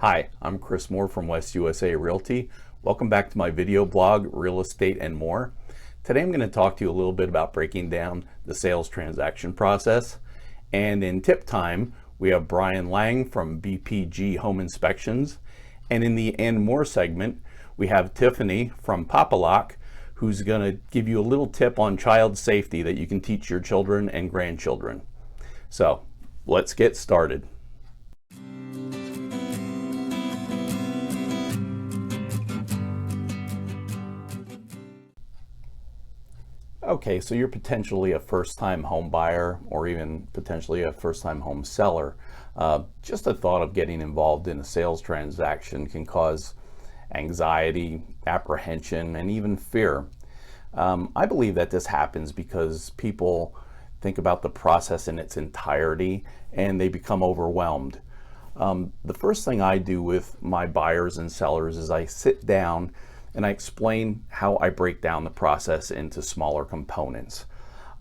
Hi, I'm Chris Mohr from USA Realty. Welcome back to my video blog, Real Estate and More. Today I'm going to talk to you a little bit about breaking down the sales transaction process. And in tip time, we have Brian Lang from BPG Home Inspections. And in the and more segment, we have Tiffany from Pop-A-Lock, who's going to give you a little tip on child safety that you can teach your children and grandchildren. So let's get started. Okay, so you're potentially a first-time home buyer or even potentially a first-time home seller. Just the thought of getting involved in a sales transaction can cause anxiety, apprehension, and even fear. I believe that this happens because people think about the process in its entirety and they become overwhelmed. The first thing I do with my buyers and sellers is I sit down and I explain how I break down the process into smaller components.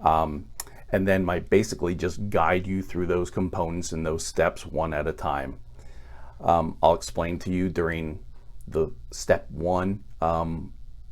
And then I basically just guide you through those components and those steps one at a time. I'll explain to you during the step one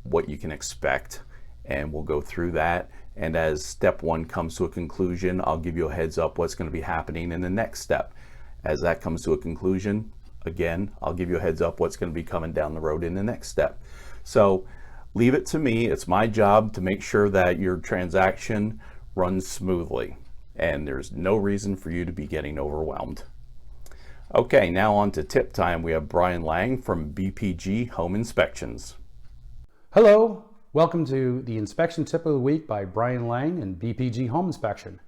what you can expect, and we'll go through that. And as step one comes to a conclusion, I'll give you a heads up what's going to be happening in the next step. As that comes to a conclusion, again, I'll give you a heads up what's going to be coming down the road in the next step. So leave it to me. It's my job to make sure that your transaction runs smoothly, and there's no reason for you to be getting overwhelmed. Okay, now on to tip time. We have Brian Lang from BPG Home Inspections. Hello, welcome to the inspection tip of the week by Brian Lang and BPG Home Inspection.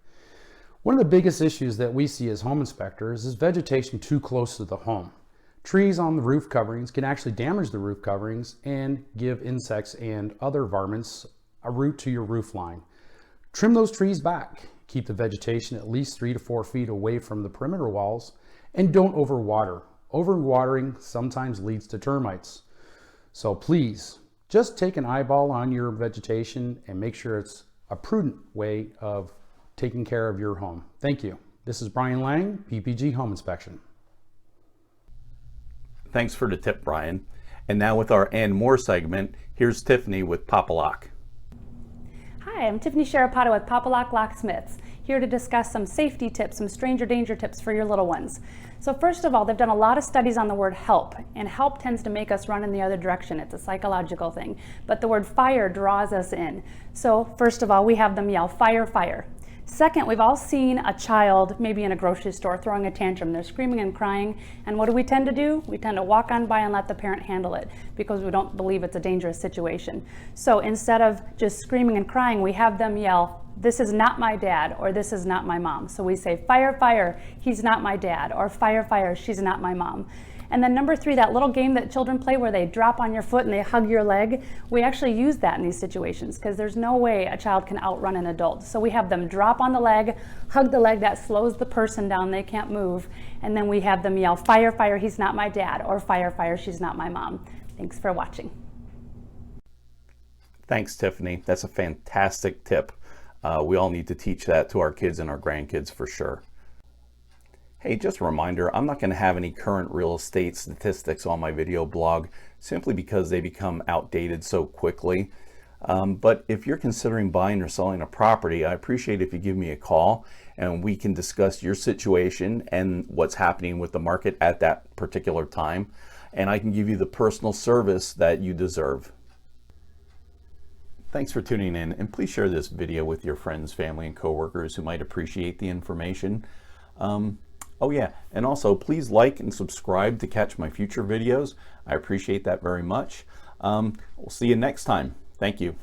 One of the biggest issues that we see as home inspectors is vegetation too close to the home. Trees on the roof coverings can actually damage the roof coverings and give insects and other varmints a route to your roof line. Trim those trees back. Keep the vegetation at least 3 to 4 feet away from the perimeter walls, and don't overwater. Overwatering sometimes leads to termites. So please, just take an eyeball on your vegetation and make sure it's a prudent way of taking care of your home. Thank you. This is Brian Lang, BPG Home Inspection. Thanks for the tip, Brian. And now with our and more segment, here's Tiffany with Pop-A-Lock. Hi, I'm Tiffany Sharapata with Pop-A-Lock Locksmiths, here to discuss some safety tips, some stranger danger tips for your little ones. So first of all, they've done a lot of studies on the word help, and help tends to make us run in the other direction. It's a psychological thing, but the word fire draws us in. So first of all, we have them yell, fire, fire. Second, we've all seen a child, maybe in a grocery store, throwing a tantrum. They're screaming and crying, and what do we tend to do? We tend to walk on by and let the parent handle it because we don't believe it's a dangerous situation. So instead of just screaming and crying, we have them yell, this is not my dad, or this is not my mom. So we say, fire, fire, he's not my dad, or fire, fire, she's not my mom. And then number 3, that little game that children play where they drop on your foot and they hug your leg, we actually use that in these situations because there's no way a child can outrun an adult. So we have them drop on the leg, hug the leg, that slows the person down, they can't move, and then we have them yell, fire, fire, he's not my dad, or fire, fire, she's not my mom. Thanks for watching. Thanks, Tiffany. That's a fantastic tip. We all need to teach that to our kids and our grandkids for sure. Hey, just a reminder, I'm not going to have any current real estate statistics on my video blog simply because they become outdated so quickly. But if you're considering buying or selling a property, I appreciate if you give me a call and we can discuss your situation and what's happening with the market at that particular time. And I can give you the personal service that you deserve. Thanks for tuning in, and please share this video with your friends, family, and coworkers who might appreciate the information. Oh yeah, and also please like and subscribe to catch my future videos. I appreciate that very much. We'll see you next time. Thank you.